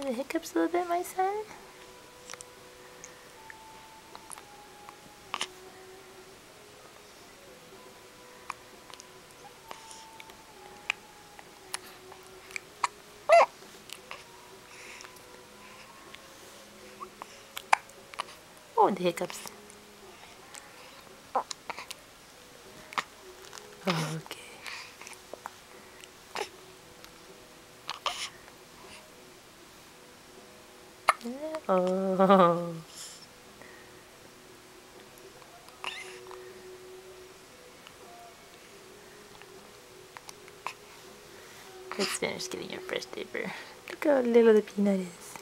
the hiccups a little bit, my son? Oh, the hiccups. Okay. Oh. Let's finish getting your fresh paper. Look how little the peanut is.